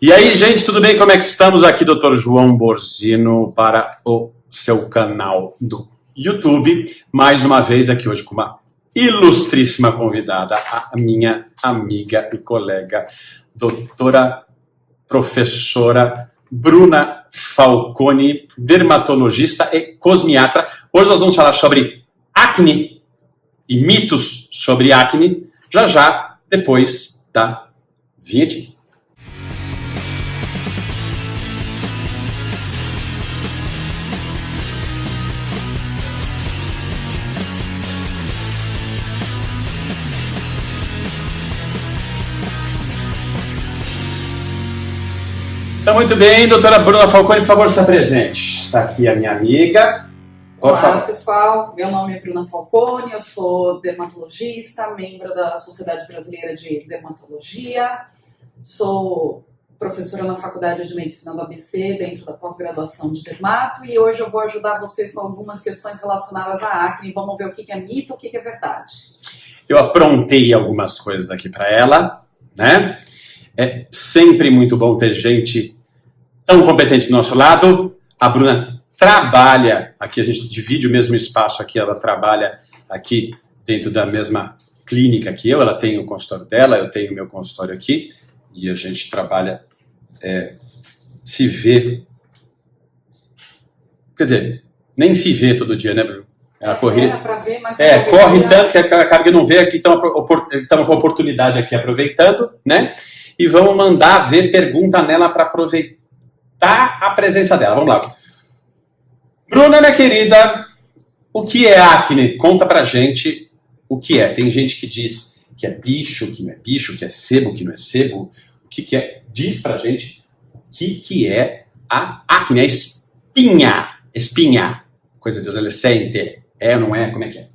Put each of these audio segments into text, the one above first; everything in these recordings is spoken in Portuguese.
E aí, gente, tudo bem? Como é que estamos? Aqui, Dr. João Borzino, para o seu canal do YouTube. Mais uma vez aqui hoje com uma ilustríssima convidada, a minha amiga e colega, doutora professora Bruna Falconi, dermatologista e cosmiatra. Hoje nós vamos falar sobre acne e mitos sobre acne, já, depois da vinhetinha. Então, muito bem, doutora Bruna Falconi, por favor, se apresente. Está aqui a minha amiga. Olá, pessoal. Meu nome é Bruna Falconi, eu sou dermatologista, membro da Sociedade Brasileira de Dermatologia, sou professora na Faculdade de Medicina do ABC, dentro da pós-graduação de dermato, e hoje eu vou ajudar vocês com algumas questões relacionadas à acne. Vamos ver o que é mito, o que é verdade. Eu aprontei algumas coisas aqui para ela, né? É sempre muito bom ter gente tão competente do nosso lado. A Bruna trabalha aqui, a gente divide o mesmo espaço aqui, ela trabalha aqui dentro da mesma clínica que eu, ela tem o consultório dela, eu tenho o meu consultório aqui, e a gente trabalha, se vê, quer dizer, nem se vê todo dia, né, Bruno? A corrida, pra ver, mas corre tanto que acaba que não vê aqui, estamos com a oportunidade aqui aproveitando, né? E vamos mandar ver pergunta nela para aproveitar a presença dela. Vamos lá. Bruna, minha querida, o que é acne? Conta pra gente o que é. Tem gente que diz que é bicho, que não é bicho, que é sebo, que não é sebo. O que é? Diz pra gente o que é a acne, a espinha. Espinha. Coisa de adolescente. É ou não é? Como é que é?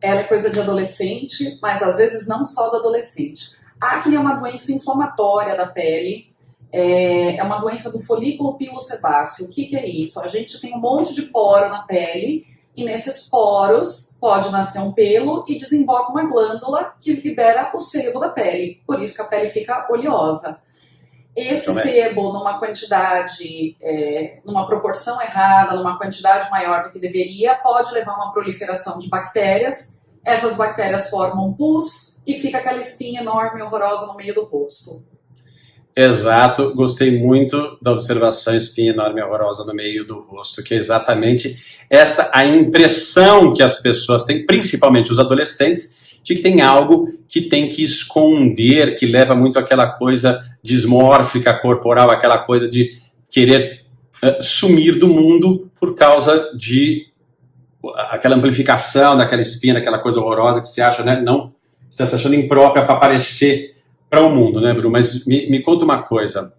Ela é coisa de adolescente, mas às vezes não só do adolescente. A acne é uma doença inflamatória da pele, é uma doença do folículo pilosebáceo. O que é isso? A gente tem um monte de poro na pele e nesses poros pode nascer um pelo e desemboca uma glândula que libera o sebo da pele. Por isso que a pele fica oleosa. Esse sebo, numa quantidade, numa proporção errada, numa quantidade maior do que deveria, pode levar a uma proliferação de bactérias. Essas bactérias formam pus e fica aquela espinha enorme e horrorosa no meio do rosto. Exato, gostei muito da observação espinha enorme e horrorosa no meio do rosto, que é exatamente esta a impressão que as pessoas têm, principalmente os adolescentes, de que tem algo que tem que esconder, que leva muito àquela coisa dismórfica corporal, aquela coisa de querer sumir do mundo por causa de aquela amplificação daquela espinha, daquela coisa horrorosa que se acha, né, não está se achando imprópria para aparecer para o mundo, né, Bruno? Mas me conta uma coisa,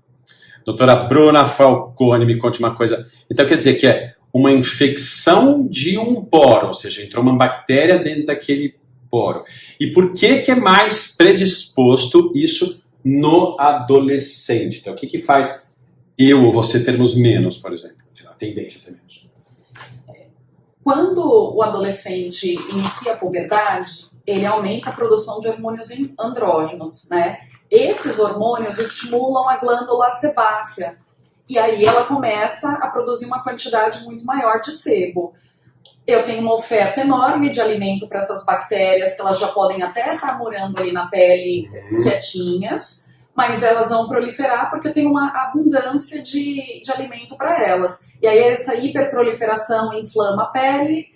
doutora Bruna Falconi, me conte uma coisa. Então quer dizer que é uma infecção de um poro, ou seja, entrou uma bactéria dentro daquele poro. E por que é mais predisposto isso no adolescente? Então o que faz eu ou você termos menos, por exemplo? A tendência a ter menos. Quando o adolescente inicia a puberdade, ele aumenta a produção de hormônios andrógenos, né? Esses hormônios estimulam a glândula sebácea e aí ela começa a produzir uma quantidade muito maior de sebo. Eu tenho uma oferta enorme de alimento para essas bactérias, que elas já podem até estar morando ali na pele quietinhas, mas elas vão proliferar porque eu tenho uma abundância de alimento para elas. E aí essa hiperproliferação inflama a pele,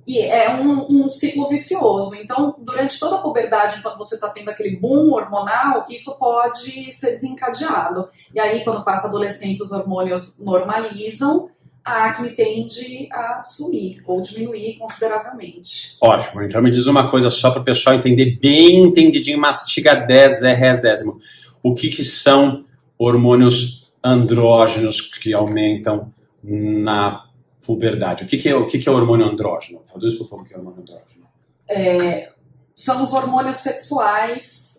e é um ciclo vicioso. Então, durante toda a puberdade, enquanto você está tendo aquele boom hormonal, isso pode ser desencadeado. E aí, quando passa a adolescência, os hormônios normalizam, a acne tende a sumir ou diminuir consideravelmente. Ótimo. Então me diz uma coisa só para o pessoal entender bem entendidinho, mastiga 10 RSésimo. O que são hormônios andrógenos que aumentam na puberdade? O que é hormônio andrógeno? Traduz para o povo o que é hormônio andrógeno. São os hormônios sexuais.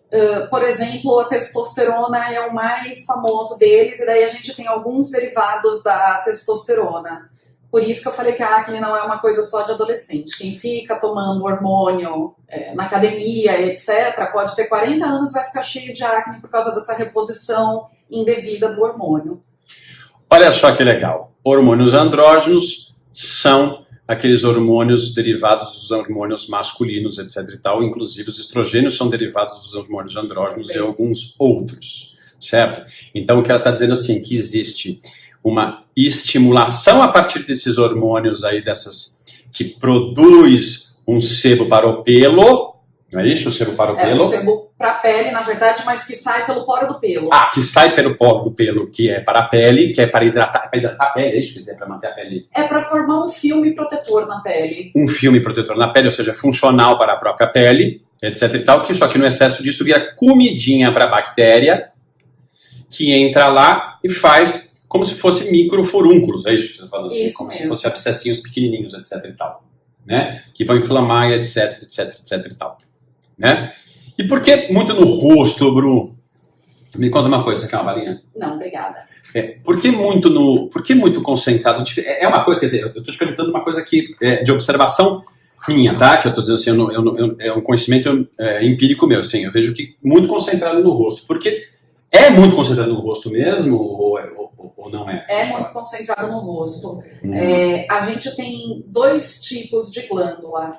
Por exemplo, a testosterona é o mais famoso deles, e daí a gente tem alguns derivados da testosterona. Por isso que eu falei que a acne não é uma coisa só de adolescente. Quem fica tomando hormônio na academia, etc., pode ter 40 anos e vai ficar cheio de acne por causa dessa reposição indevida do hormônio. Olha só que legal. Hormônios andrógenos são aqueles hormônios derivados dos hormônios masculinos, etc. e tal. Inclusive, os estrogênios são derivados dos hormônios andrógenos e alguns outros, certo? Então, o que ela está dizendo assim, que existe uma estimulação a partir desses hormônios aí, que produz um sebo para o pelo, não é isso? O sebo para o pelo? É um sebo para a pele, na verdade, mas que sai pelo poro do pelo. Ah, que sai pelo poro do pelo, que é para a pele, que é para hidratar a pele, é isso? Quer dizer, para manter a pele... É para formar um filme protetor na pele. Um filme protetor na pele, ou seja, funcional para a própria pele, etc e tal, que só que no excesso disso vira comidinha para a bactéria, que entra lá e faz como se fosse microfurúnculos, é isso que você falou assim? Isso como mesmo. Se fossem abscessinhos pequenininhos, etc e tal, né? Que vão inflamar, etc e tal, né? E por que muito no rosto, Bru? Me conta uma coisa, você quer uma balinha? Não, obrigada. Por que muito concentrado? É uma coisa, quer dizer, eu estou te perguntando uma coisa que de observação minha, tá? Que eu estou dizendo assim, é um conhecimento empírico meu, assim, eu vejo que muito concentrado no rosto. Porque é muito concentrado no rosto mesmo ou não é? É muito concentrado no rosto. A gente tem dois tipos de glândula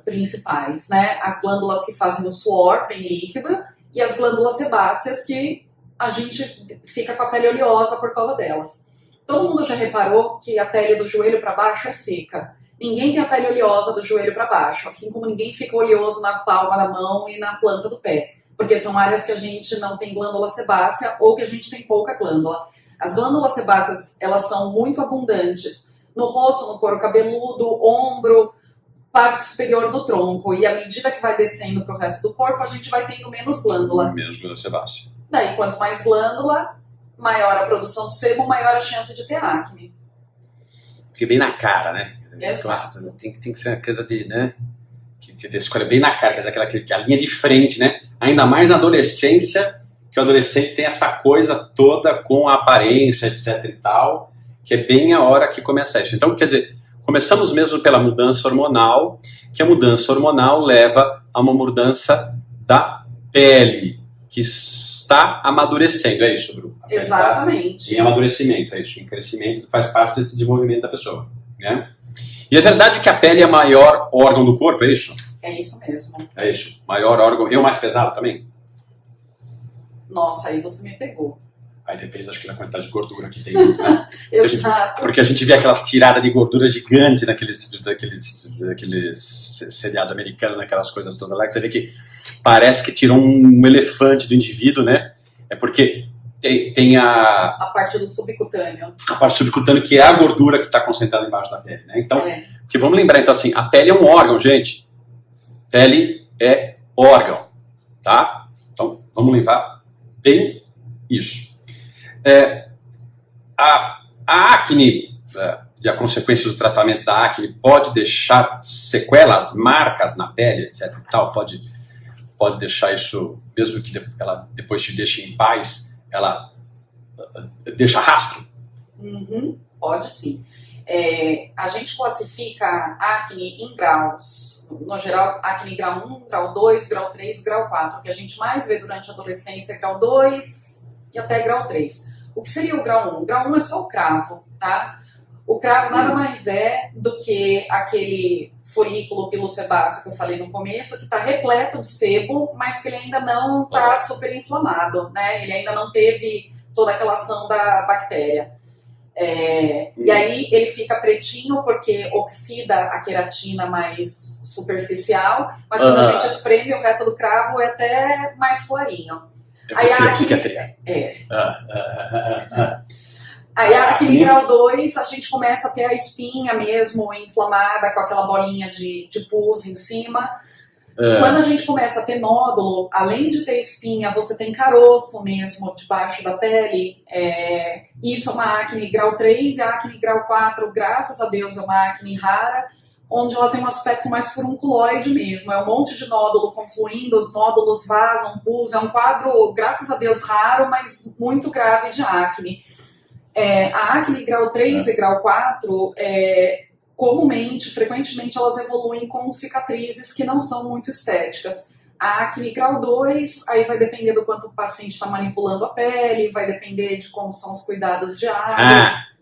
principais, né? As glândulas que fazem o suor bem líquido e as glândulas sebáceas que a gente fica com a pele oleosa por causa delas. Todo mundo já reparou que a pele do joelho para baixo é seca. Ninguém tem a pele oleosa do joelho para baixo, assim como ninguém fica oleoso na palma da mão e na planta do pé. Porque são áreas que a gente não tem glândula sebácea ou que a gente tem pouca glândula. As glândulas sebáceas, elas são muito abundantes no rosto, no couro cabeludo, ombro, parte superior do tronco. E à medida que vai descendo para o resto do corpo, a gente vai tendo menos glândula. Menos glândula sebácea. Daí, quanto mais glândula, maior a produção de sebo, maior a chance de ter acne. Porque bem na cara, né? Exato. Tem que ser uma coisa de, né? Que você escolhe bem na cara, quer dizer, a linha de frente, né? Ainda mais na adolescência, que o adolescente tem essa coisa toda com a aparência, etc e tal, que é bem a hora que começa isso. Então, quer dizer, começamos mesmo pela mudança hormonal, que a mudança hormonal leva a uma mudança da pele, que está amadurecendo, é isso, Bru? Exatamente. Em amadurecimento, é isso. Em crescimento faz parte desse desenvolvimento da pessoa, né? E é verdade que a pele é o maior órgão do corpo, é isso? É isso mesmo. É isso. Maior órgão. E o mais pesado também? Nossa, aí você me pegou. Aí depende, acho que da quantidade de gordura que tem dentro, né? Exato. Porque a gente vê aquelas tiradas de gordura gigantes naqueles seriado americano, naquelas coisas todas lá, que você vê que parece que tirou um elefante do indivíduo, né? É porque tem a parte do subcutâneo. A parte subcutânea, que é a gordura que está concentrada embaixo da pele, né? Então, porque vamos lembrar, então, assim, a pele é um órgão, gente. Pele é órgão, tá? Então, vamos lembrar bem isso. A acne, e a consequência do tratamento da acne pode deixar sequelas, marcas na pele, etc. E tal, pode deixar isso, mesmo que ela depois te deixe em paz, ela deixa rastro? Pode sim. A gente classifica acne em graus. No geral, acne grau 1, grau 2, grau 3, grau 4. O que a gente mais vê durante a adolescência é grau 2 e até grau 3. O que seria o grau 1? O grau 1 é só o cravo, tá? O cravo nada mais é do que aquele folículo pilosebáceo que eu falei no começo, que está repleto de sebo, mas que ele ainda não está super inflamado, né? Ele ainda não teve toda aquela ação da bactéria. E aí ele fica pretinho porque oxida a queratina mais superficial, mas quando a gente espreme, o resto do cravo é até mais clarinho. Aí a psiquiatria. Aí aquele grau 2, a gente começa a ter a espinha mesmo inflamada com aquela bolinha de pus em cima. Quando a gente começa a ter nódulo, além de ter espinha, você tem caroço mesmo debaixo da pele. Isso é uma acne grau 3 e a acne grau 4, graças a Deus, é uma acne rara, onde ela tem um aspecto mais furunculoide mesmo. É um monte de nódulo confluindo, os nódulos vazam, pus. É um quadro, graças a Deus, raro, mas muito grave de acne. A acne grau 3 e grau 4, frequentemente elas evoluem com cicatrizes que não são muito estéticas. A acne grau 2, aí vai depender do quanto o paciente está manipulando a pele, vai depender de como são os cuidados diários.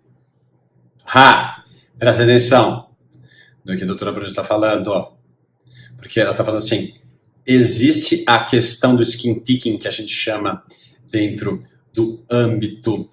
Presta atenção no que a doutora Bruna está falando, ó. Porque ela está falando assim, existe a questão do skin picking, que a gente chama dentro do âmbito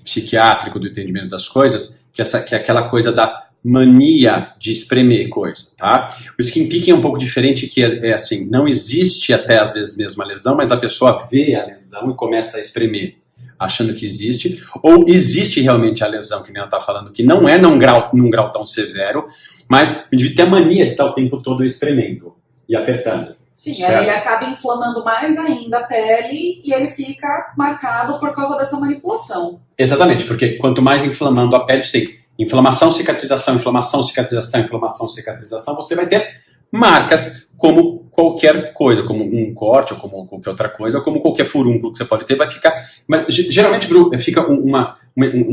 psiquiátrico do entendimento das coisas, que é aquela coisa da mania de espremer coisa, tá? O skin picking é um pouco diferente, que é assim, não existe até às vezes mesmo a lesão, mas a pessoa vê a lesão e começa a espremer, achando que existe, ou existe realmente a lesão, que nem ela está falando, que não é num grau tão severo, mas o indivíduo tem a mania de estar o tempo todo espremendo e apertando. Sim, certo? aí ele acaba inflamando mais ainda a pele e ele fica marcado por causa dessa manipulação. Exatamente, porque quanto mais inflamando a pele, você tem inflamação, cicatrização, inflamação, cicatrização, inflamação, cicatrização, você vai ter marcas como qualquer coisa, como um corte ou como qualquer outra coisa, ou como qualquer furúnculo que você pode ter, vai ficar... Mas, geralmente fica uma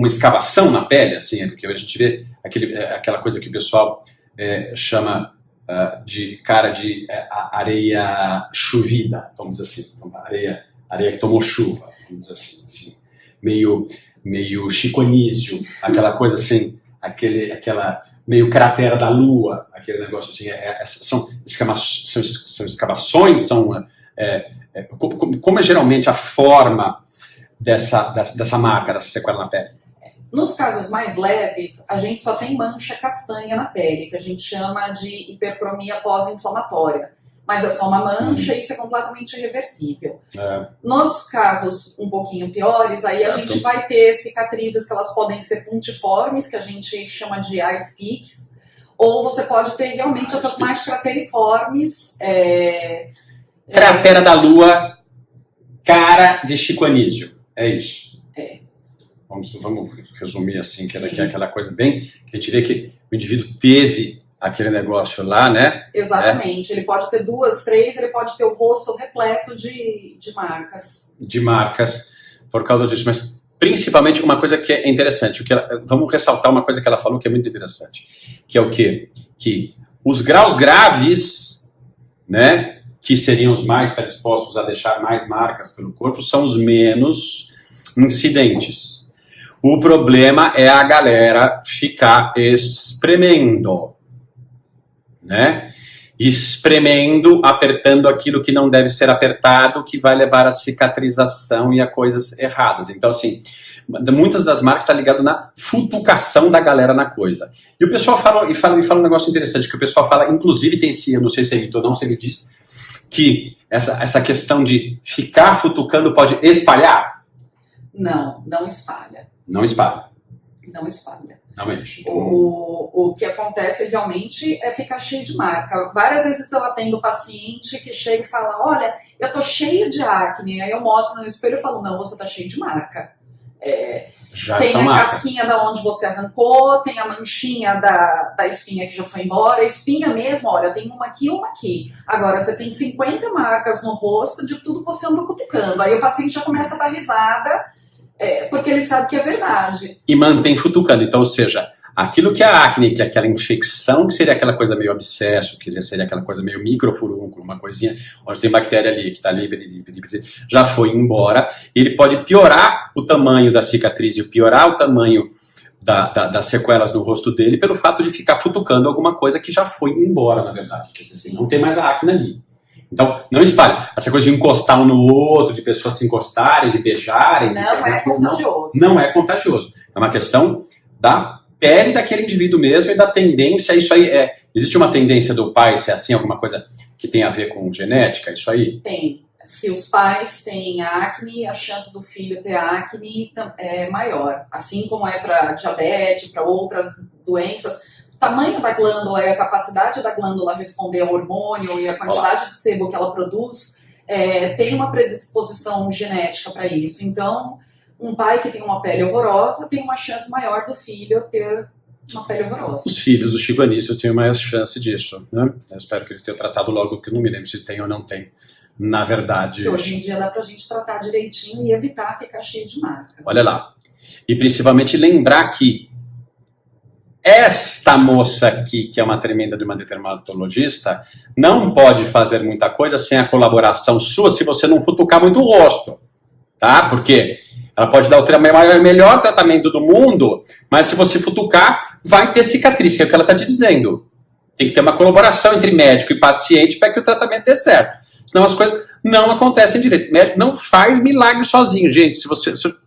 escavação na pele, assim, porque a gente vê aquela coisa que o pessoal chama de cara de areia chovida, vamos dizer assim, areia que tomou chuva, vamos dizer assim meio chiconísio, aquela coisa assim, aquela meio cratera da lua, aquele negócio assim, são escavações, como é geralmente a forma dessa marca, dessa sequela na pele? Nos casos mais leves, a gente só tem mancha castanha na pele, que a gente chama de hipercromia pós-inflamatória. Mas é só uma mancha e isso é completamente reversível. Nos casos um pouquinho piores, aí a gente vai ter cicatrizes que elas podem ser puntiformes, que a gente chama de ice peaks, ou você pode ter realmente essas mais crateriformes. Cratera da lua, cara de chiconísio. É isso. Vamos resumir assim, que é aquela coisa bem... que a gente vê que o indivíduo teve aquele negócio lá, né? Exatamente. Ele pode ter 2, 3, ele pode ter o rosto repleto de marcas. De marcas, por causa disso. Mas, principalmente, uma coisa que é interessante. Vamos ressaltar uma coisa que ela falou que é muito interessante. Que é o quê? Que os graus graves, né, que seriam os mais predispostos a deixar mais marcas pelo corpo, são os menos incidentes. O problema é a galera ficar espremendo, né? Espremendo, apertando aquilo que não deve ser apertado, que vai levar à cicatrização e a coisas erradas. Então, assim, muitas das marcas estão ligadas na futucação da galera na coisa. E o pessoal fala um negócio interessante, que o pessoal fala, inclusive tem esse, eu não sei se é mito ou não, se ele diz, que essa questão de ficar futucando pode espalhar? Não espalha. Não espalha. Não espalha. Não mexe. O que acontece realmente é ficar cheio de marca. Várias vezes eu atendo paciente que chega e fala, olha, eu tô cheio de acne. Aí eu mostro no espelho e falo, não, você tá cheio de marca. Já tem são a marcas. casquinha da onde você arrancou, tem a manchinha da espinha que já foi embora. A espinha mesmo, olha, tem uma aqui e uma aqui. Agora, você tem 50 marcas no rosto de tudo que você andou cutucando. Aí o paciente já começa a dar risada, porque ele sabe que é verdade. E mantém futucando. Então, ou seja, aquilo que é a acne, que é aquela infecção, que seria aquela coisa meio abscesso, que seria aquela coisa meio microfurúnculo, uma coisinha onde tem bactéria ali, que está ali, já foi embora. Ele pode piorar o tamanho da cicatriz e piorar o tamanho das sequelas no rosto dele pelo fato de ficar futucando alguma coisa que já foi embora, na verdade. Quer dizer assim, não tem mais a acne ali. Então, não espalhe. Essa coisa de encostar um no outro, de pessoas se encostarem, de beijarem... Não é contagioso. Não é contagioso. É uma questão da pele daquele indivíduo mesmo e da tendência. Isso aí existe uma tendência do pai ser assim, alguma coisa que tem a ver com genética? Isso aí? Tem. Se os pais têm acne, a chance do filho ter acne é maior. Assim como é para diabetes, para outras doenças... O tamanho da glândula e a capacidade da glândula responder ao hormônio e a quantidade de sebo que ela produz tem uma predisposição genética para isso. Então, um pai que tem uma pele horrorosa tem uma chance maior do filho ter uma pele horrorosa. Os filhos do Chico Anísio têm mais chance disso, né? Eu espero que eles tenham tratado logo, porque não me lembro se tem ou não tem. Na verdade... Que hoje em dia dá pra gente tratar direitinho e evitar ficar cheio de marca. Olha lá. E principalmente lembrar que esta moça aqui, que é uma tremenda de uma dermatologista, não pode fazer muita coisa sem a colaboração sua se você não futucar muito o rosto, tá? Porque ela pode dar o melhor tratamento do mundo, mas se você futucar, vai ter cicatriz, que é o que ela está te dizendo. Tem que ter uma colaboração entre médico e paciente para que o tratamento dê certo. Senão as coisas não acontecem direito. O médico não faz milagre sozinho, gente.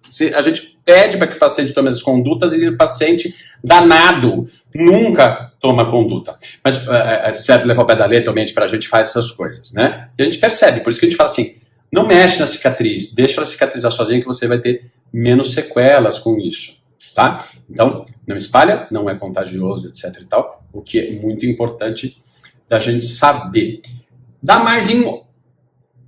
Se a gente pede para que o paciente tome as condutas e o paciente danado nunca toma conduta. Mas serve levar o pé da letra, mente para a gente faz essas coisas, né? E a gente percebe, por isso que a gente fala assim, não mexe na cicatriz, deixa ela cicatrizar sozinha que você vai ter menos sequelas com isso, tá? Então, não espalha, não é contagioso, etc e tal, o que é muito importante da gente saber. Dá mais em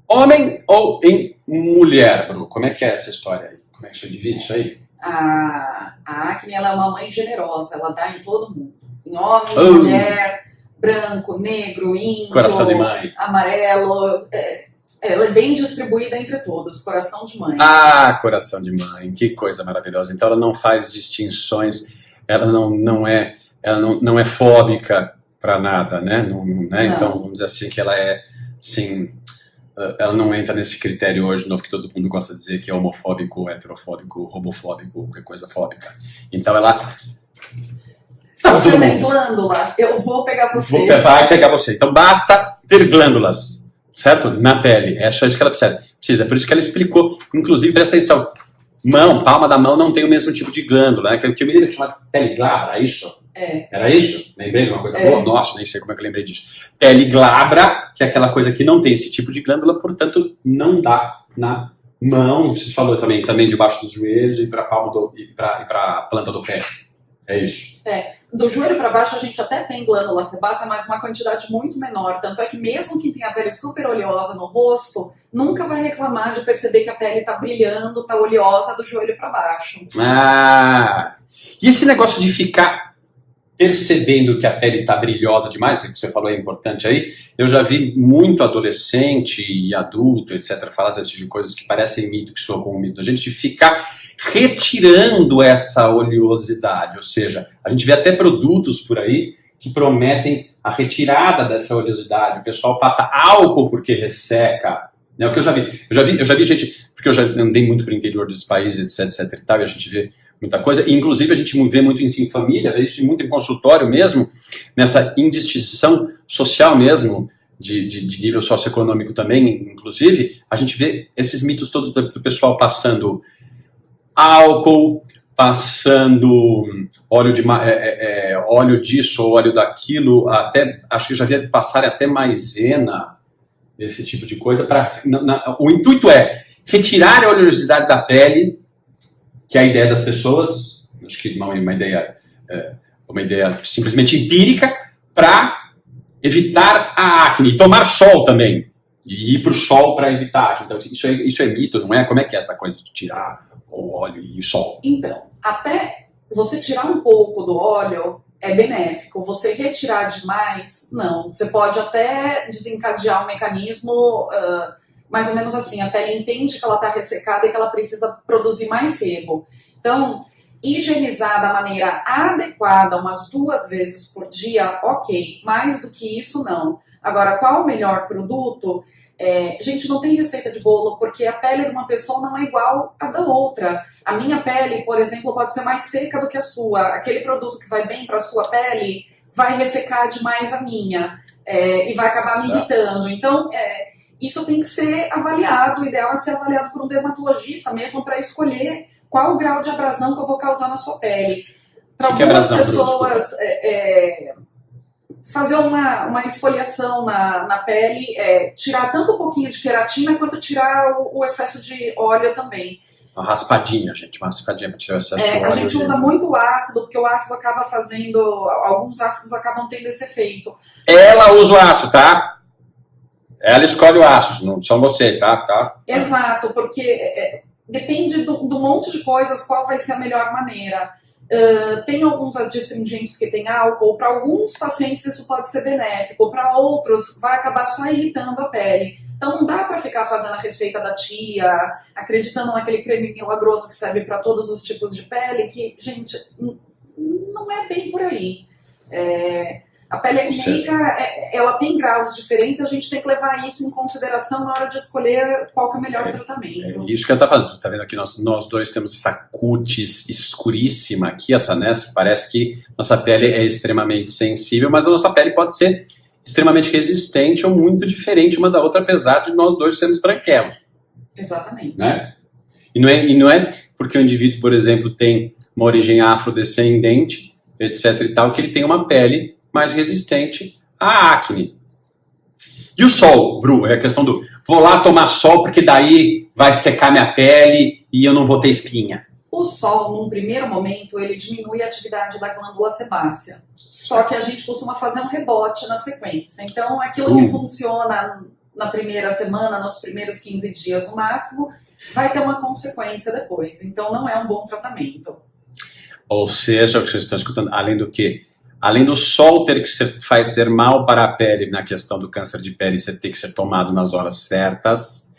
homem ou em mulher, Bru? Como é que é essa história aí? Como é que você divide isso aí? A acne, ela é uma mãe generosa, ela dá em todo mundo. Em homem, mulher, branco, negro, índio, coração de mãe, amarelo. Ela é bem distribuída entre todos, coração de mãe. Ah, coração de mãe, que coisa maravilhosa. Então ela não faz distinções, ela não é fóbica para nada, né? Não. Então vamos dizer assim que ela é, sim, ela não entra nesse critério hoje novo que todo mundo gosta de dizer que é homofóbico, heterofóbico, robofóbico, qualquer coisa fóbica. Então ela... Você tem glândulas, eu vou pegar você. Vai pegar você. Então basta ter glândulas, certo? Na pele. É só isso que ela precisa. Por isso que ela explicou. Inclusive, presta atenção. Palma da mão não tem o mesmo tipo de glândula, né? Que eu me lembro de chamar pele glabra, era isso? Era isso? Lembrei de uma coisa boa? Nossa, nem sei como é que eu lembrei disso. Pele glabra, que é aquela coisa que não tem esse tipo de glândula, portanto, não dá na mão. Você falou também debaixo dos joelhos e para a planta do pé. É isso. Do joelho para baixo a gente até tem glândula sebácea, mas uma quantidade muito menor. Tanto é que mesmo quem tem a pele super oleosa no rosto, nunca vai reclamar de perceber que a pele está brilhando, está oleosa do joelho para baixo. E esse negócio de ficar percebendo que a pele está brilhosa demais, que você falou é importante aí, eu já vi muito adolescente e adulto, etc., falar dessas de coisas que parecem mito, que soam como mito. A gente de ficar retirando essa oleosidade, ou seja, a gente vê até produtos por aí que prometem a retirada dessa oleosidade. O pessoal passa álcool porque resseca, né? O que eu já vi gente, porque eu já andei muito para o interior dos países, etc e tal, e a gente vê muita coisa, e inclusive a gente vê muito isso em família, vê isso muito em consultório mesmo, nessa indistinção social mesmo, de nível socioeconômico também, inclusive, a gente vê esses mitos todos do pessoal passando álcool, passando óleo disso, óleo daquilo, até acho que já vi passar até maisena, esse tipo de coisa. O intuito é retirar a oleosidade da pele, que é a ideia das pessoas, acho que uma ideia simplesmente empírica, para evitar a acne, e tomar sol também, e ir para o sol para evitar a acne. Então isso é mito, não é? Como é que é essa coisa de tirar o óleo e o sol? Então, até você tirar um pouco do óleo é benéfico. Você retirar demais, não. Você pode até desencadear um mecanismo, mais ou menos assim, a pele entende que ela está ressecada e que ela precisa produzir mais sebo. Então, higienizar da maneira adequada umas 2 vezes por dia, ok. Mais do que isso, não. Agora, qual o melhor produto? Gente, não tem receita de bolo, porque a pele de uma pessoa não é igual à da outra. A minha pele, por exemplo, pode ser mais seca do que a sua. Aquele produto que vai bem para a sua pele vai ressecar demais a minha e vai acabar me irritando. Então, isso tem que ser avaliado. O ideal é ser avaliado por um dermatologista mesmo para escolher qual o grau de abrasão que eu vou causar na sua pele. Para algumas pessoas... fazer uma esfoliação na pele, tirar tanto um pouquinho de queratina quanto tirar o excesso de óleo também. Uma raspadinha para tirar o excesso de óleo. A gente usa muito ácido, porque o ácido acaba fazendo... Alguns ácidos acabam tendo esse efeito. Ela usa o ácido, tá? Ela escolhe o ácido, não são você, tá? Exato, porque depende do monte de coisas qual vai ser a melhor maneira. Tem alguns adstringentes que tem álcool, para alguns pacientes isso pode ser benéfico, para outros vai acabar só irritando a pele. Então não dá para ficar fazendo a receita da tia, acreditando naquele creme milagroso que serve para todos os tipos de pele, que, gente, não é bem por aí. A pele acneica, ela tem graus diferentes, a gente tem que levar isso em consideração na hora de escolher qual que é o melhor tratamento. Isso que eu estava falando, tá vendo aqui, nós dois temos essa cutis escuríssima aqui, essa, né, parece que nossa pele é extremamente sensível, mas a nossa pele pode ser extremamente resistente ou muito diferente uma da outra, apesar de nós dois sermos branquelos. Exatamente. Né? E não é porque o indivíduo, por exemplo, tem uma origem afrodescendente, etc e tal, que ele tem uma pele mais resistente à acne. E o sol, Bru, é a questão do vou lá tomar sol porque daí vai secar minha pele e eu não vou ter espinha. O sol, num primeiro momento, ele diminui a atividade da glândula sebácea. Só que a gente costuma fazer um rebote na sequência. Então, aquilo que funciona na primeira semana, nos primeiros 15 dias no máximo, vai ter uma consequência depois. Então, não é um bom tratamento. Ou seja, o que vocês estão escutando, além do quê? Além do sol ter que ser mal para a pele na questão do câncer de pele, você tem que ser tomado nas horas certas,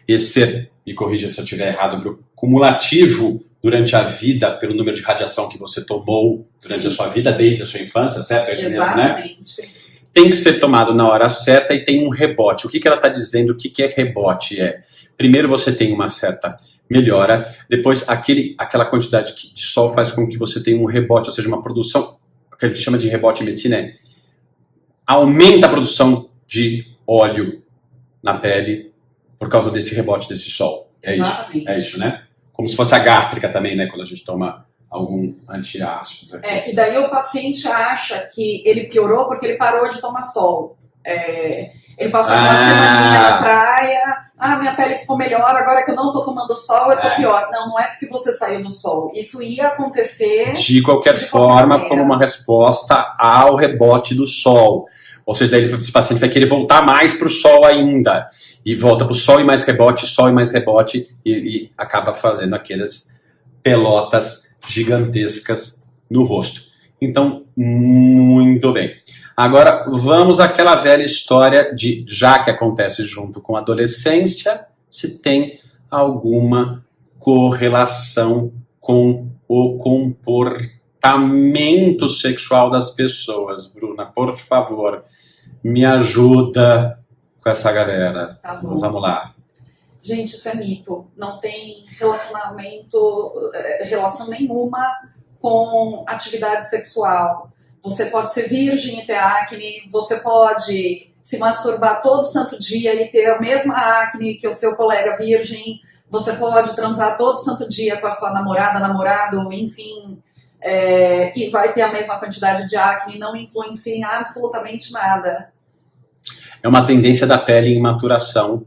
e ser, me corrija se eu estiver errado, Bru, cumulativo durante a vida pelo número de radiação que você tomou durante a sua vida, desde a sua infância, certo? É isso mesmo, né? Tem que ser tomado na hora certa e tem um rebote. O que ela está dizendo? O que é rebote? Primeiro você tem uma certa melhora, depois aquela quantidade de sol faz com que você tenha um rebote, ou seja, uma produção, o que a gente chama de rebote em medicina, aumenta a produção de óleo na pele por causa desse rebote desse sol. É isso, né? Como se fosse a gástrica também, né? Quando a gente toma algum antiácido. E daí o paciente acha que ele piorou porque ele parou de tomar sol. Ele passou uma semaninha na praia, minha pele ficou melhor, agora que eu não tô tomando sol, eu tô pior. Não é porque você saiu do sol. Isso ia acontecer de qualquer forma, como uma resposta ao rebote do sol. Ou seja, daí esse paciente vai querer voltar mais pro sol ainda. E volta pro sol e mais rebote, e acaba fazendo aquelas pelotas gigantescas no rosto. Então, muito bem. Agora, vamos àquela velha história de, já que acontece junto com a adolescência, se tem alguma correlação com o comportamento sexual das pessoas. Bruna, por favor, me ajuda com essa galera. Tá bom. Vamos lá. Gente, isso é mito. Não tem relação nenhuma com atividade sexual. Você pode ser virgem e ter acne, você pode se masturbar todo santo dia e ter a mesma acne que o seu colega virgem, você pode transar todo santo dia com a sua namorada, namorado, enfim, e vai ter a mesma quantidade de acne, não influencia em absolutamente nada. É uma tendência da pele em maturação,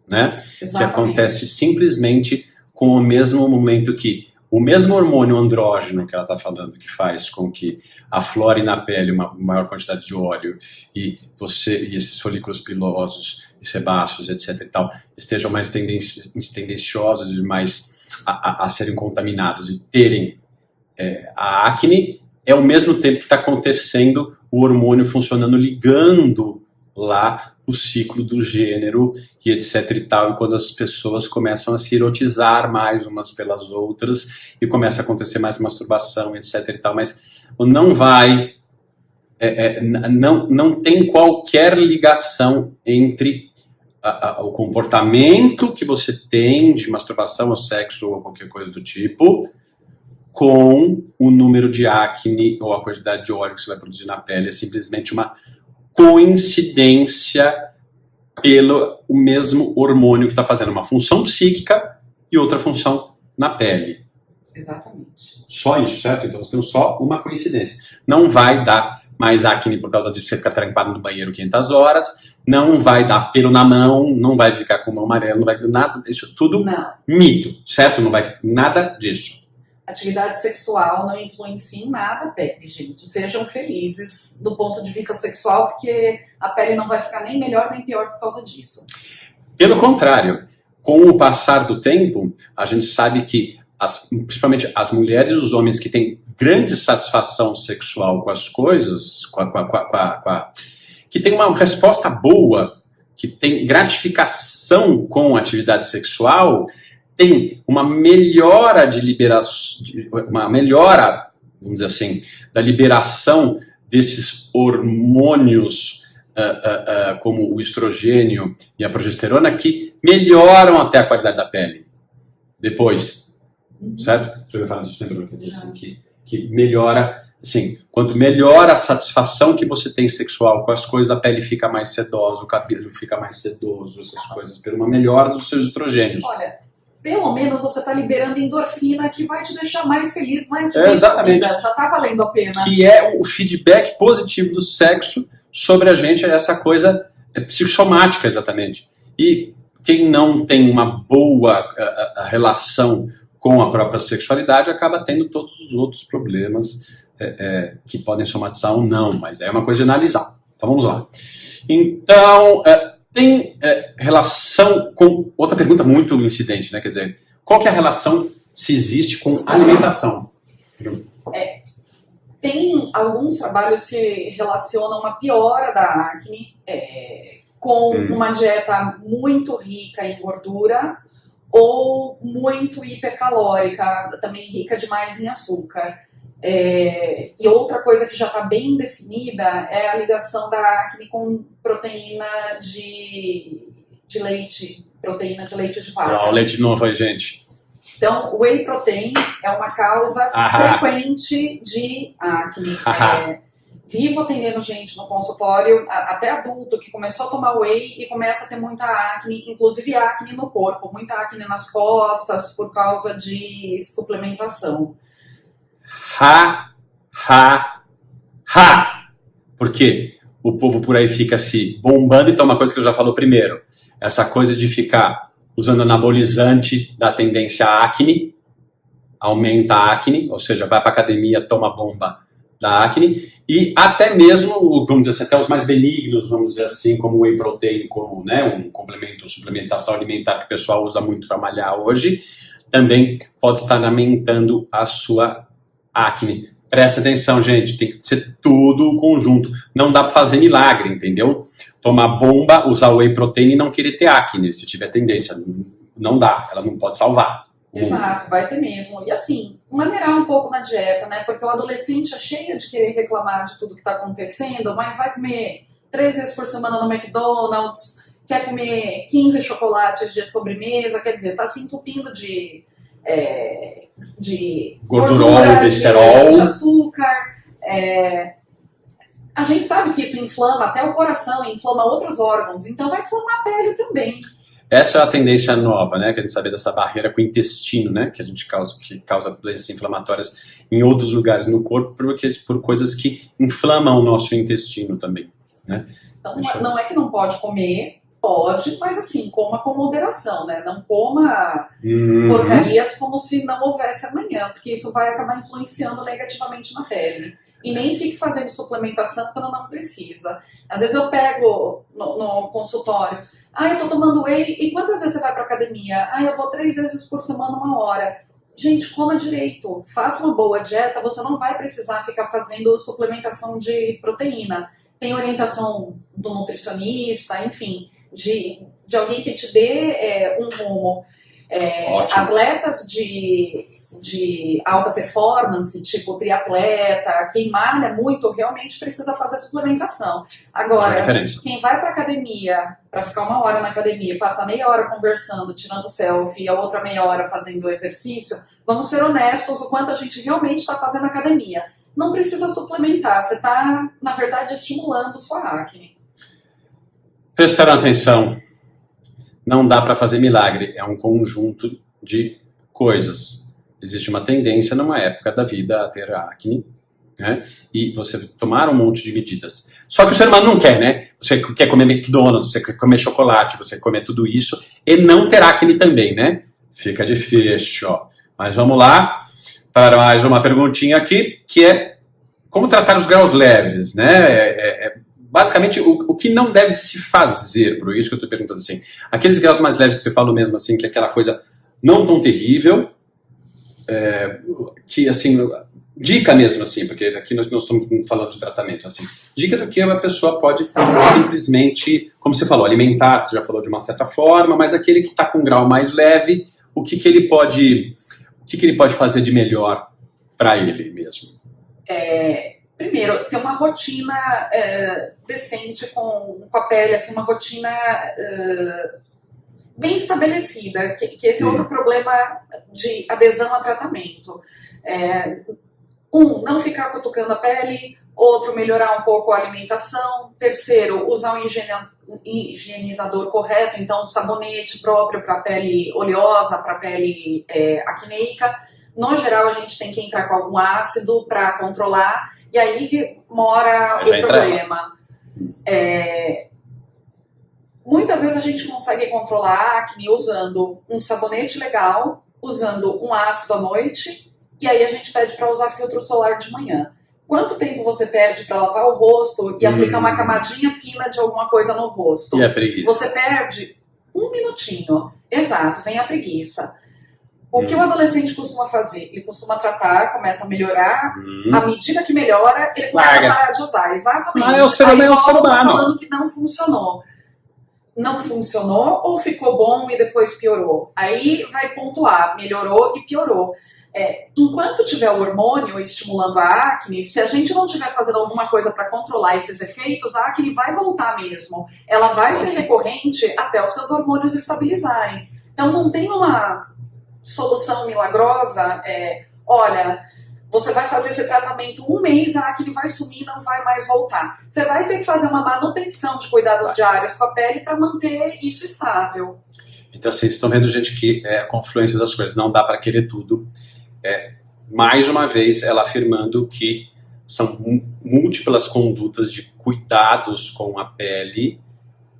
né? Exatamente. Que acontece simplesmente com o mesmo momento que o mesmo hormônio andrógeno que ela está falando, que faz com que aflore na pele uma maior quantidade de óleo e esses folículos pilosos e sebáceos, etc. e tal, estejam mais tendenciosos e mais a serem contaminados e terem a acne, é ao mesmo tempo que está acontecendo o hormônio funcionando, ligando lá o ciclo do gênero e etc e tal, e quando as pessoas começam a se erotizar mais umas pelas outras e começa a acontecer mais masturbação, etc e tal, mas não vai, não tem qualquer ligação entre o comportamento que você tem de masturbação ou sexo ou qualquer coisa do tipo com o número de acne ou a quantidade de óleo que você vai produzir na pele. É simplesmente uma coincidência pelo o mesmo hormônio que está fazendo uma função psíquica e outra função na pele. Exatamente. Só isso, certo? Então nós temos só uma coincidência. Não vai dar mais acne por causa disso, você ficar trancado no banheiro 500 horas, não vai dar pelo na mão, não vai ficar com mão amarela, não vai dar nada, isso tudo mito, certo? Não vai nada disso. Atividade sexual não influencia em nada a pele, gente. Sejam felizes do ponto de vista sexual, porque a pele não vai ficar nem melhor nem pior por causa disso. Pelo contrário, com o passar do tempo, a gente sabe que, principalmente as mulheres e os homens que têm grande satisfação sexual com as coisas, que tem uma resposta boa que tem gratificação com a atividade sexual, tem uma melhora de liberação, uma melhora, vamos dizer assim, da liberação desses hormônios como o estrogênio e a progesterona, que melhoram até a qualidade da pele. Depois, certo? Já ouviu falar disso, né, quer dizer assim, que melhora, assim, quanto melhora a satisfação que você tem sexual com as coisas, a pele fica mais sedosa, o cabelo fica mais sedoso, essas coisas, por uma melhora dos seus estrogênios. Olha, pelo menos você está liberando endorfina que vai te deixar mais feliz, mais exatamente. Já está valendo a pena. Que é o feedback positivo do sexo sobre a gente, essa coisa psicossomática, exatamente. E quem não tem uma boa relação com a própria sexualidade acaba tendo todos os outros problemas que podem somatizar ou não, mas é uma coisa de analisar. Então vamos lá. Então, tem relação com... Outra pergunta muito incidente, né? Quer dizer, qual que é a relação, se existe, com alimentação? Tem alguns trabalhos que relacionam uma piora da acne com uma dieta muito rica em gordura ou muito hipercalórica, também rica demais em açúcar. E outra coisa que já está bem definida é a ligação da acne com proteína de leite, proteína de leite de vaca. Leite novo aí, gente. Então, whey protein é uma causa frequente de acne. Vivo atendendo gente no consultório, até adulto, que começou a tomar whey e começa a ter muita acne, inclusive acne no corpo, muita acne nas costas por causa de suplementação. Por quê? O povo por aí fica se bombando, então uma coisa que eu já falou primeiro, essa coisa de ficar usando anabolizante dá tendência à acne, aumenta a acne, ou seja, vai para academia, toma bomba da acne, e até mesmo, vamos dizer assim, até os mais benignos, vamos dizer assim, como o whey protein, como um complemento, suplementação alimentar que o pessoal usa muito para malhar hoje, também pode estar aumentando a sua acne. Presta atenção, gente, tem que ser tudo o conjunto. Não dá para fazer milagre, entendeu? Tomar bomba, usar whey protein e não querer ter acne, se tiver tendência. Não dá, ela não pode salvar. Exato, vai ter mesmo. E assim, maneirar um pouco na dieta, né? Porque o adolescente é cheio de querer reclamar de tudo que está acontecendo, mas vai comer 3 vezes por semana no McDonald's, quer comer 15 chocolates de sobremesa, quer dizer, está se entupindo de gordurol, colesterol, de açúcar. A gente sabe que isso inflama até o coração, inflama outros órgãos, então vai inflamar a pele também. Essa é a tendência nova, né? Que a gente sabe dessa barreira com o intestino, né? Que a gente causa doenças inflamatórias em outros lugares no corpo por coisas que inflamam o nosso intestino também, né? Então não é que não pode comer, pode, mas assim, coma com moderação, né? Não coma porcarias como se não houvesse amanhã, porque isso vai acabar influenciando negativamente na pele. E nem fique fazendo suplementação quando não precisa. Às vezes eu pego no consultório, eu tô tomando whey, e quantas vezes você vai pra academia? Eu vou 3 vezes por semana, 1 hora. Gente, coma direito, faça uma boa dieta, você não vai precisar ficar fazendo suplementação de proteína. Tem orientação do nutricionista, enfim, de alguém que te dê um rumo. Atletas de alta performance, tipo triatleta, quem malha muito, realmente precisa fazer suplementação. Agora, quem vai pra academia, pra ficar 1 hora na academia, passar meia hora conversando, tirando selfie, e a outra meia hora fazendo exercício, vamos ser honestos o quanto a gente realmente está fazendo academia. Não precisa suplementar, você está, na verdade, estimulando sua acne. Prestaram atenção. Não dá para fazer milagre, é um conjunto de coisas. Existe uma tendência numa época da vida a ter acne, né? E você tomar um monte de medidas. Só que o ser humano não quer, né? Você quer comer McDonald's, você quer comer chocolate, você quer comer tudo isso e não ter acne também, né? Fica difícil. Mas vamos lá para mais uma perguntinha aqui, que é como tratar os graus leves, né? Basicamente, o que não deve se fazer, por isso que eu estou perguntando assim, aqueles graus mais leves que você fala mesmo assim, que é aquela coisa não tão terrível, que assim, dica mesmo, assim, porque aqui nós não estamos falando de tratamento, assim. Dica do que uma pessoa pode simplesmente, como você falou, alimentar, você já falou de uma certa forma, mas aquele que está com um grau mais leve, o que ele pode fazer de melhor para ele mesmo? Primeiro, ter uma rotina decente com a pele, assim, uma rotina bem estabelecida, que esse é outro problema de adesão a tratamento. Não ficar cutucando a pele, outro, melhorar um pouco a alimentação, terceiro, usar um higienizador correto, então um sabonete próprio para pele oleosa, para pele acneica. No geral, a gente tem que entrar com algum ácido para controlar, e aí que mora o problema. Muitas vezes a gente consegue controlar a acne usando um sabonete legal, usando um ácido à noite, e aí a gente pede para usar filtro solar de manhã. Quanto tempo você perde para lavar o rosto e aplicar uma camadinha fina de alguma coisa no rosto? E a preguiça? Você perde 1 minutinho. Exato, vem a preguiça. O que o adolescente costuma fazer? Ele costuma tratar, começa a melhorar, à medida que melhora, ele começa a parar de usar. Exatamente. É o ser humano. Falando que não funcionou. Não funcionou ou ficou bom e depois piorou? Aí vai pontuar, melhorou e piorou. Enquanto tiver o hormônio estimulando a acne, se a gente não estiver fazendo alguma coisa para controlar esses efeitos, a acne vai voltar mesmo. Ela vai ser recorrente até os seus hormônios estabilizarem. Então não tem uma solução milagrosa, olha, você vai fazer esse tratamento 1 mês, a acne vai sumir e não vai mais voltar. Você vai ter que fazer uma manutenção de cuidados diários com a pele para manter isso estável. Então, assim, vocês estão vendo, gente, que a confluência das coisas, não dá para querer tudo. Mais uma vez, ela afirmando que são múltiplas condutas de cuidados com a pele,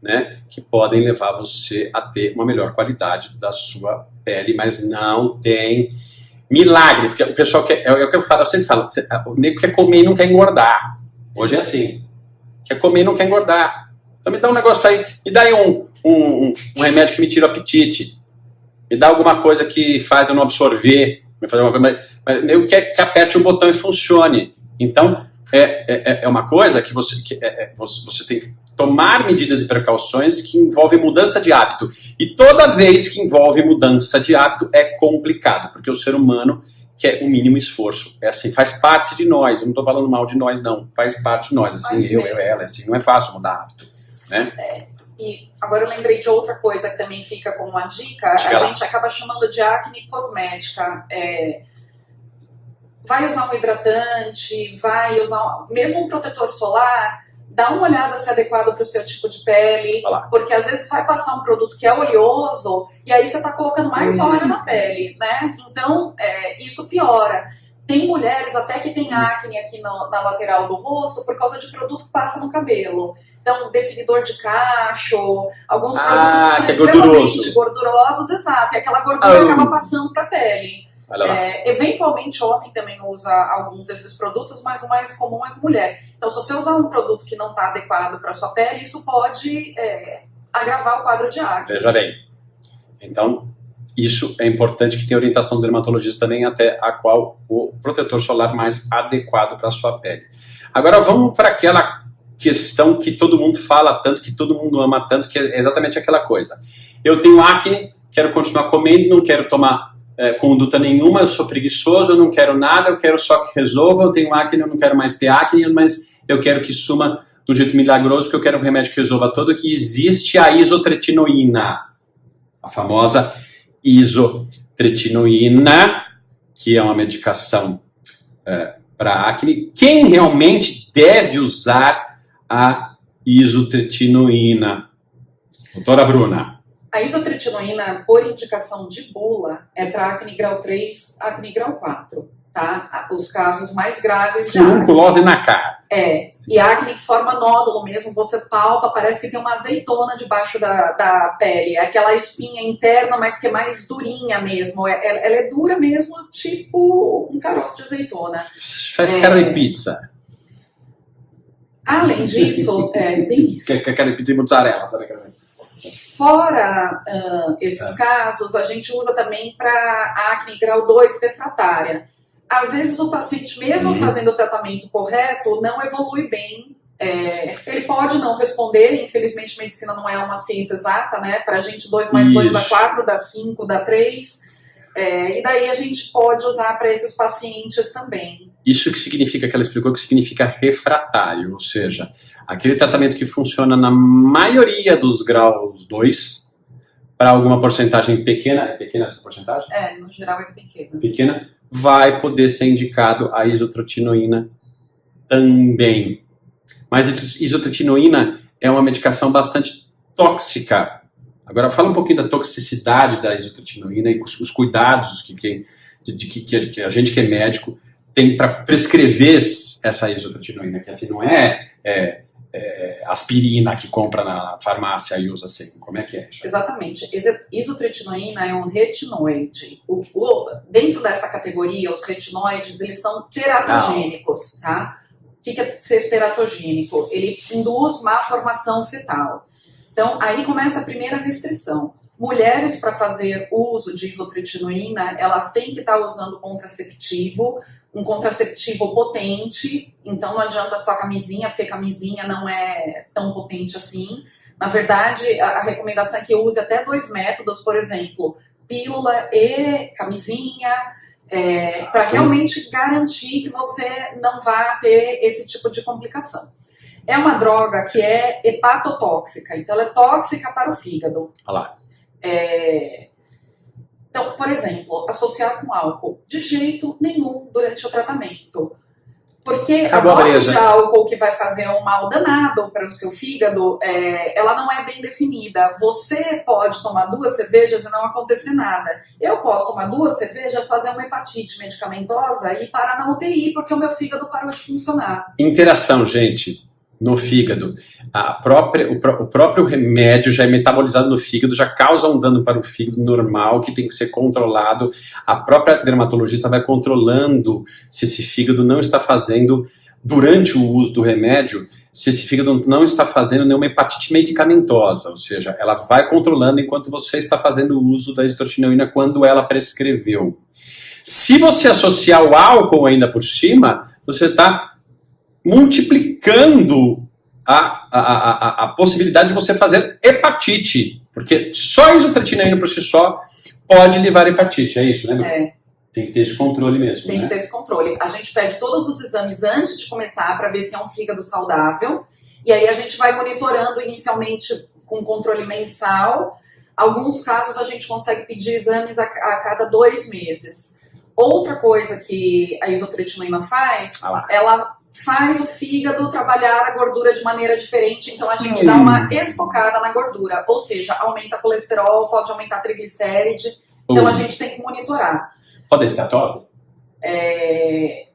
né, que podem levar você a ter uma melhor qualidade da sua pele, mas não tem milagre, porque o pessoal quer, é o que eu sempre falo, o nego quer comer e não quer engordar. Hoje é assim, quer comer e não quer engordar. Então me dá um negócio pra ir, me dá aí um remédio que me tira o apetite, me dá alguma coisa que faz eu não absorver, fazer uma coisa, mas o nego quer que aperte um botão e funcione. Então é uma coisa que você tem que tomar medidas e precauções que envolvem mudança de hábito. E toda vez que envolve mudança de hábito é complicado, porque o ser humano quer o mínimo esforço. É assim, faz parte de nós. Eu não estou falando mal de nós, não. Faz parte de nós. Assim, eu, ela. Assim, não é fácil mudar hábito. Né? E agora eu lembrei de outra coisa que também fica como uma dica. A gente acaba chamando de acne cosmética. Vai usar um hidratante, vai usar mesmo um protetor solar. Dá uma olhada se é adequado para o seu tipo de pele, porque às vezes vai passar um produto que é oleoso e aí você está colocando mais óleo na pele, né? Então, isso piora. Tem mulheres até que tem acne aqui na lateral do rosto por causa de produto que passa no cabelo. Então, definidor de cacho, alguns produtos que são extremamente gordurosos, exato, e aquela gordura acaba passando para a pele. Eventualmente homem também usa alguns desses produtos, mas o mais comum é com mulher. Então, se você usar um produto que não está adequado para sua pele, isso pode agravar o quadro de acne. Veja bem. Então, isso é importante que tenha orientação do dermatologista também, até a qual o protetor solar mais adequado para a sua pele. Agora vamos para aquela questão que todo mundo fala tanto, que todo mundo ama tanto, que é exatamente aquela coisa. Eu tenho acne, quero continuar comendo, não quero tomar conduta nenhuma, eu sou preguiçoso, eu não quero nada, eu quero só que resolva, eu tenho acne, eu não quero mais ter acne, mas eu quero que suma de um jeito milagroso, porque eu quero um remédio que resolva tudo, que existe a isotretinoína, a famosa isotretinoína, que é uma medicação para acne. Quem realmente deve usar a isotretinoína? Doutora Bruna. A isotretinoína, por indicação de bula, é para acne grau 3, acne grau 4, tá? Os casos mais graves de furunculose na cara. E acne que forma nódulo mesmo, você palpa, parece que tem uma azeitona debaixo da pele. É aquela espinha interna, mas que é mais durinha mesmo. Ela é dura mesmo, tipo um caroço de azeitona. Faz cara de pizza. Além disso, tem isso. Cara de pizza e mozzarella, sabe? Fora esses casos, a gente usa também para acne grau 2 refratária. às vezes o paciente, mesmo fazendo o tratamento correto, não evolui bem. Ele pode não responder, infelizmente medicina não é uma ciência exata, né? Pra gente 2 mais 2 dá 4, dá 5, dá 3. E daí a gente pode usar para esses pacientes também. Isso que significa, que ela explicou, que significa refratário, ou seja, aquele tratamento que funciona na maioria dos graus 2, para alguma porcentagem pequena, é pequena essa porcentagem? No geral é pequena. Pequena, vai poder ser indicado a isotretinoína também. Mas a isotretinoína é uma medicação bastante tóxica. Agora, fala um pouquinho da toxicidade da isotretinoína e os cuidados que a gente que é médico tem para prescrever essa isotretinoína, que assim não é aspirina que compra na farmácia e usa assim. Como é que é? Exatamente. Isotretinoína é um retinoide. Dentro dessa categoria, os retinoides, eles são teratogênicos, tá? O que é ser teratogênico? Ele induz má formação fetal. Então, aí começa a primeira restrição. Mulheres, para fazer uso de isotretinoína, elas têm que estar usando contraceptivo, um contraceptivo potente, então não adianta só camisinha, porque camisinha não é tão potente assim. Na verdade, a recomendação é que use até 2 métodos, por exemplo, pílula e camisinha, para realmente garantir que você não vá ter esse tipo de complicação. É uma droga que é hepatotóxica, então ela é tóxica para o fígado. Olha lá. Então, por exemplo, associar com álcool, de jeito nenhum durante o tratamento. Porque a dose de álcool que vai fazer um mal danado para o seu fígado, ela não é bem definida. Você pode tomar 2 cervejas e não acontecer nada. Eu posso tomar 2 cervejas, fazer uma hepatite medicamentosa e parar na UTI porque o meu fígado parou de funcionar. Interação, gente, no fígado. O próprio remédio já é metabolizado no fígado, já causa um dano para o fígado normal, que tem que ser controlado. A própria dermatologista vai controlando se esse fígado não está fazendo, durante o uso do remédio, se esse fígado não está fazendo nenhuma hepatite medicamentosa, ou seja, ela vai controlando enquanto você está fazendo o uso da isotretinoína quando ela prescreveu. Se você associar o álcool ainda por cima, você está multiplicando a possibilidade de você fazer hepatite, porque só a isotretinoína por si só pode levar a hepatite, é isso, né? Tem que ter esse controle mesmo. Tem que ter esse controle. A gente pede todos os exames antes de começar para ver se é um fígado saudável, e aí a gente vai monitorando inicialmente com controle mensal. Alguns casos a gente consegue pedir exames a cada 2 meses. Outra coisa que a isotretinoína faz, ela faz o fígado trabalhar a gordura de maneira diferente, então a gente dá uma estocada na gordura, ou seja, aumenta colesterol, pode aumentar triglicéride, então a gente tem que monitorar. Pode ser estatose? É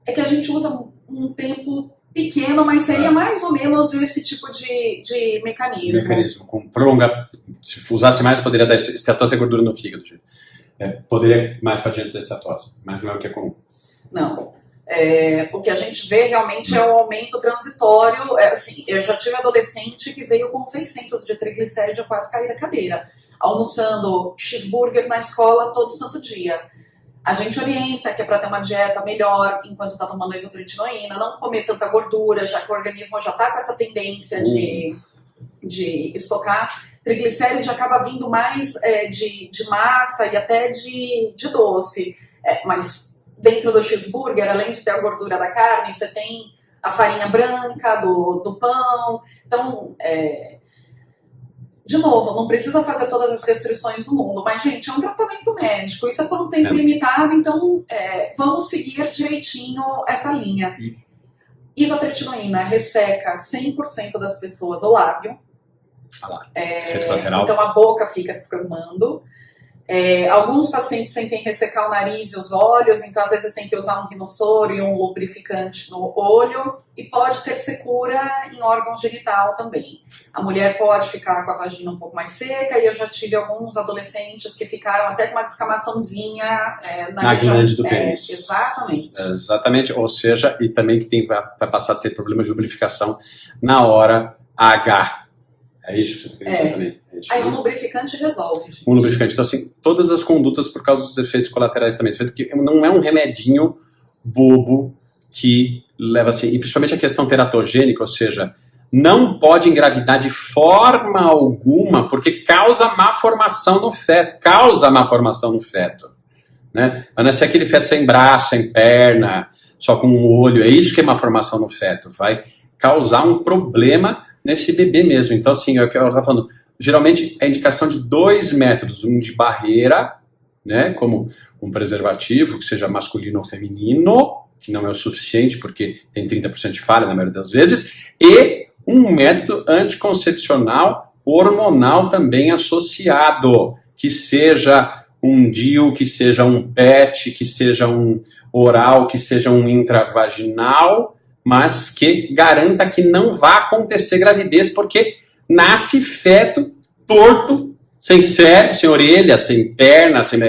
que a gente usa um tempo pequeno, mas seria mais ou menos esse tipo de mecanismo. Com se usasse mais, poderia dar estatose e gordura no fígado. Poderia mais para diante da estatose, mas não é o que é comum. Não. O que a gente vê realmente é o aumento transitório. Assim, eu já tive adolescente que veio com 600 de triglicéride, eu quase caí da cadeira, almoçando cheeseburger na escola todo santo dia. A gente orienta que é para ter uma dieta melhor enquanto está tomando a isotretinoína, não comer tanta gordura, já que o organismo já está com essa tendência de estocar. Triglicéride acaba vindo mais de massa e até de doce, mas dentro do cheeseburger, além de ter a gordura da carne, você tem a farinha branca do pão. Então, de novo, não precisa fazer todas as restrições do mundo, mas, gente, é um tratamento médico, isso é por um tempo limitado, então vamos seguir direitinho essa linha. Isotretinoína resseca 100% das pessoas o lábio. Efeito colateral. Então a boca fica descasmando. Alguns pacientes sentem ressecar o nariz e os olhos, então às vezes tem que usar um rinossoro e um lubrificante no olho, e pode ter secura em órgão genital também. A mulher pode ficar com a vagina um pouco mais seca, e eu já tive alguns adolescentes que ficaram até com uma descamaçãozinha na região glande do pênis. Exatamente. Ou seja, e também que vai passar a ter problemas de lubrificação na hora H. É isso que você está querendo dizer também. É isso, Aí né? um lubrificante resolve. Gente. Um lubrificante. Então, assim, todas as condutas por causa dos efeitos colaterais também. Você vê que não é um remedinho bobo que leva assim, e principalmente a questão teratogênica, ou seja, não pode engravidar de forma alguma, porque causa má formação no feto, né? Vai nascer aquele feto sem braço, sem perna, só com um olho, é isso que é má formação no feto, vai causar um problema nesse bebê mesmo. Então, assim, é o que eu estava falando, geralmente é indicação de 2 métodos, um de barreira, né, como um preservativo, que seja masculino ou feminino, que não é o suficiente, porque tem 30% de falha na maioria das vezes, e um método anticoncepcional hormonal também associado, que seja um DIU, que seja um PET, que seja um oral, que seja um intravaginal, mas que garanta que não vá acontecer gravidez, porque nasce feto torto, sem cérebro, sem orelha, sem perna, sem...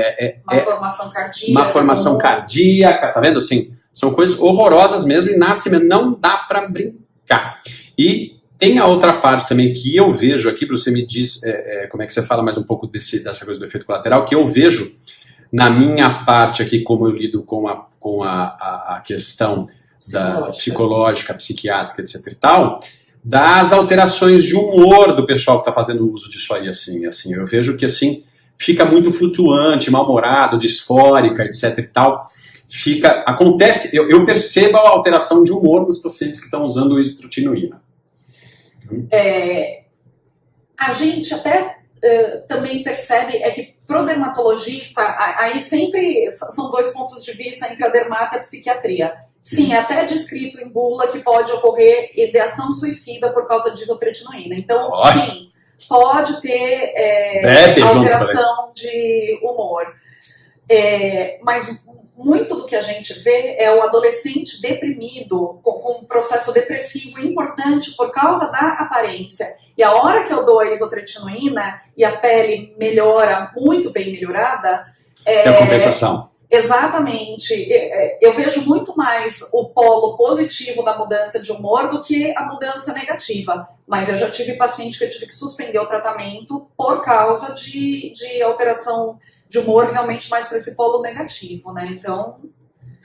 Formação cardíaca. Uma formação cardíaca, tá vendo? Assim, são coisas horrorosas mesmo e nasce mesmo, não dá para brincar. E tem a outra parte também que eu vejo aqui, você me diz como é que você fala mais um pouco dessa coisa do efeito colateral, que eu vejo na minha parte aqui, como eu lido com a questão da psicológica, psiquiátrica, etc e tal, das alterações de humor do pessoal que está fazendo uso disso aí, assim, eu vejo que, assim, fica muito flutuante, mal-humorado, disfórica, etc e tal, acontece, eu percebo a alteração de humor nos pacientes que estão usando o isotretinoína. A gente até também percebe que pro dermatologista, aí sempre são 2 pontos de vista entre a dermata e a psiquiatria. Sim, é até descrito em bula que pode ocorrer ideação suicida por causa de isotretinoína. Então, sim, pode ter alteração de humor. Mas muito do que a gente vê é o adolescente deprimido, com um processo depressivo importante por causa da aparência. E a hora que eu dou a isotretinoína e a pele melhora, muito bem melhorada... É a compensação. Exatamente. Eu vejo muito mais o polo positivo da mudança de humor do que a mudança negativa. Mas eu já tive paciente que eu tive que suspender o tratamento por causa de alteração de humor realmente mais para esse polo negativo, né? Então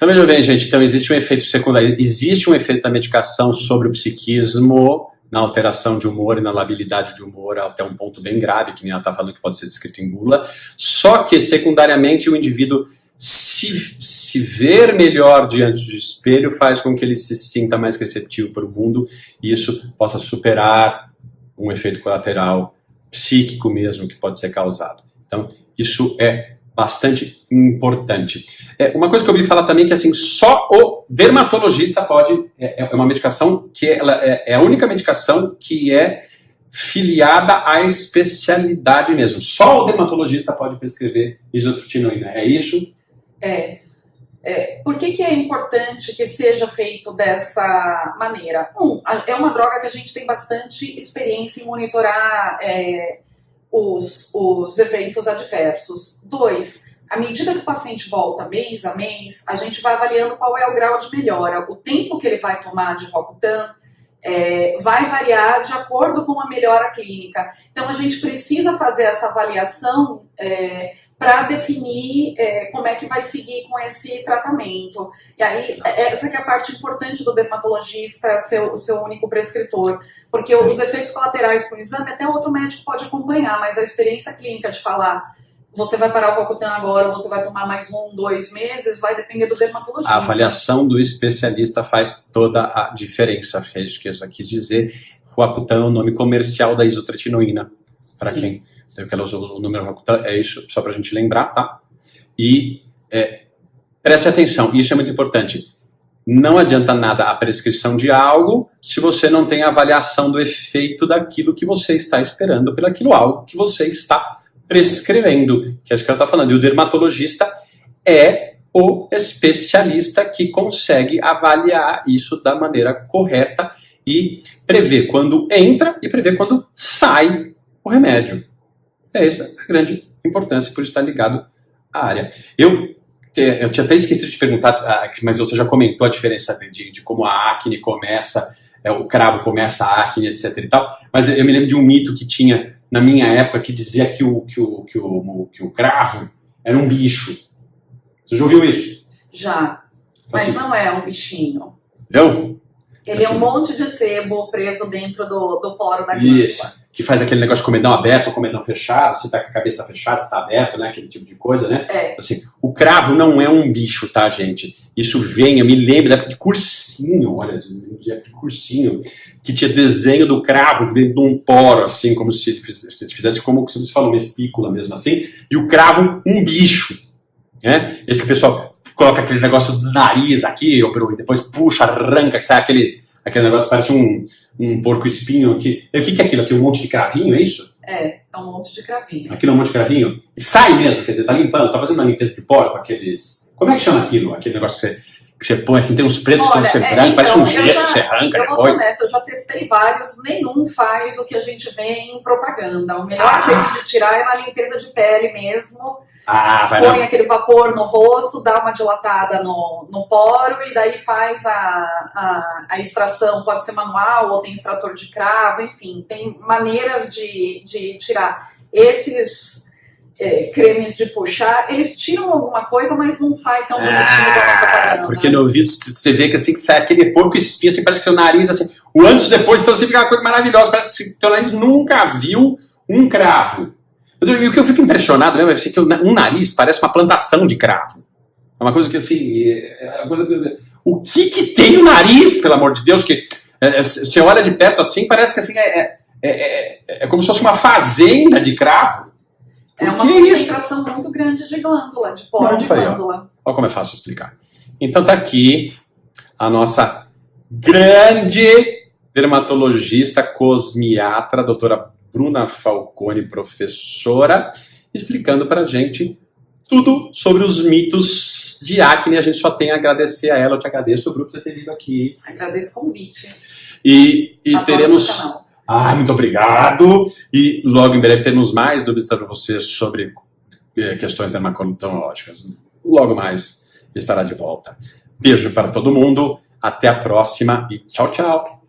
veja bem, gente, então existe um efeito secundário, existe um efeito da medicação sobre o psiquismo, na alteração de humor e na labilidade de humor, até um ponto bem grave, que nem ela está falando que pode ser descrito em bula, só que secundariamente o indivíduo se ver melhor diante do espelho faz com que ele se sinta mais receptivo para o mundo e isso possa superar um efeito colateral psíquico mesmo que pode ser causado. Então, isso é bastante importante. Uma coisa que eu ouvi falar também que assim, só o dermatologista pode, é uma medicação que ela é a única medicação que é filiada à especialidade mesmo. Só o dermatologista pode prescrever isotretinoína. É isso? Por que é importante que seja feito dessa maneira? É uma droga que a gente tem bastante experiência em monitorar os eventos adversos. 2, à medida que o paciente volta mês a mês, a gente vai avaliando qual é o grau de melhora. O tempo que ele vai tomar de Roacutan vai variar de acordo com a melhora clínica. Então a gente precisa fazer essa avaliação para definir como é que vai seguir com esse tratamento. E aí, essa que é a parte importante do dermatologista ser o seu único prescritor, porque os efeitos colaterais com o exame, até outro médico pode acompanhar, mas a experiência clínica de falar, você vai parar o Roacutan agora, ou você vai tomar mais 1, 2 meses, vai depender do dermatologista. A avaliação do especialista faz toda a diferença, é isso que eu só quis dizer. Roacutan é o nome comercial da isotretinoína, para quem... que ela usou o número Roacutan, é isso, só pra gente lembrar, tá? E preste atenção, isso é muito importante. Não adianta nada a prescrição de algo se você não tem a avaliação do efeito daquilo que você está esperando pelo aquilo algo que você está prescrevendo, que é isso que ela está falando. E o dermatologista é o especialista que consegue avaliar isso da maneira correta e prever quando entra e prever quando sai o remédio. Essa a grande importância por estar ligado à área. Eu tinha até esquecido de te perguntar, mas você já comentou a diferença de como a acne começa o cravo começa a acne, etc e tal. Mas eu me lembro de um mito que tinha na minha época que dizia que o cravo era um bicho. Você já ouviu isso? Já. Mas Assim, não é um bichinho. viu? Ele Assim. é um monte de sebo preso dentro do poro da glândula. Isso. Que faz aquele negócio de comedão aberto ou comedão fechado. Você tá com a cabeça fechada, está aberto, né? Aquele tipo de coisa, né? É. Assim, o cravo não é um bicho, tá, gente? Isso vem, eu me lembro da época de cursinho, olha, de cursinho, que tinha desenho do cravo dentro de um poro, assim, como se fizesse, como você falou, uma espícula mesmo, assim, e o cravo, um bicho, né? Esse pessoal coloca aqueles negócios do nariz aqui, e depois puxa, arranca, sai aquele negócio, parece um porco-espinho aqui. O que é aquilo aqui? Um monte de cravinho, é isso? É um monte de cravinho. Aquilo é um monte de cravinho? E sai mesmo, quer dizer, tá limpando, tá fazendo uma limpeza de poro com aqueles... Como é que chama aquilo? Aquele negócio que você põe, assim, tem uns pretos que são branco, parece um gesso que você arranca eu vou depois. ser honesta, eu já testei vários, nenhum faz o que a gente vê em propaganda. O melhor jeito de tirar é na limpeza de pele mesmo. Põe aquele vapor no rosto, dá uma dilatada no poro e daí faz a extração, pode ser manual ou tem extrator de cravo, enfim, tem maneiras de tirar. Esses cremes de puxar, eles tiram alguma coisa, mas não sai tão bonitinho da propaganda. Porque no vídeo você vê que assim que sai aquele porco espinho, assim, parece que seu nariz, assim, o antes e depois, então assim fica uma coisa maravilhosa, parece que seu nariz nunca viu um cravo. E o que eu fico impressionado mesmo é que um nariz parece uma plantação de cravo. É uma coisa que assim, o que tem no nariz, pelo amor de Deus, que você olha de perto assim, parece que assim, é como se fosse uma fazenda de cravo. É uma concentração muito grande de glândula, de poro de glândula. Olha como é fácil explicar. Então tá aqui a nossa grande dermatologista cosmiatra, a doutora Bruna Falcone, professora, explicando pra gente tudo sobre os mitos de acne. A gente só tem a agradecer a ela. Eu te agradeço, o grupo, por ter vindo aqui. Agradeço o convite. E teremos... canal. Muito obrigado. E logo em breve teremos mais dúvidas para vocês sobre questões dermatológicas. Logo mais estará de volta. Beijo para todo mundo. Até a próxima e tchau, tchau.